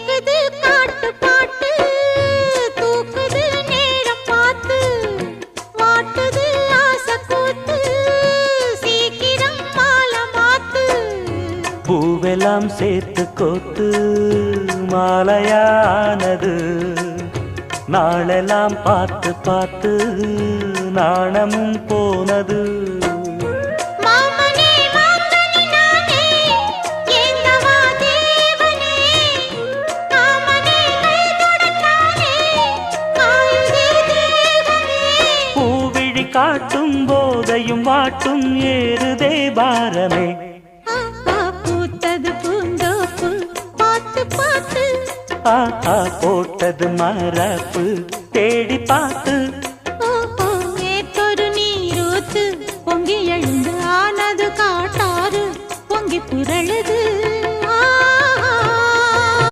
கேக்குது காட்டு பாட்டு தூக்குது நேரம் பார்த்து வாட்டுது ஆசை கூத்து சீக்கிரம் மாலை மாத்து பூவெல்லாம் சேர்த்து கோத்து மாலையானது நாளெல்லாம் பார்த்து பார்த்து நாணமும் போனது காட்டும் போதையும் வாட்டும் ஏறுதே பாரமே பூத்தது பூந்தோப்பு பார்த்து பார்த்து போட்டது மரப்பு தேடி பார்த்து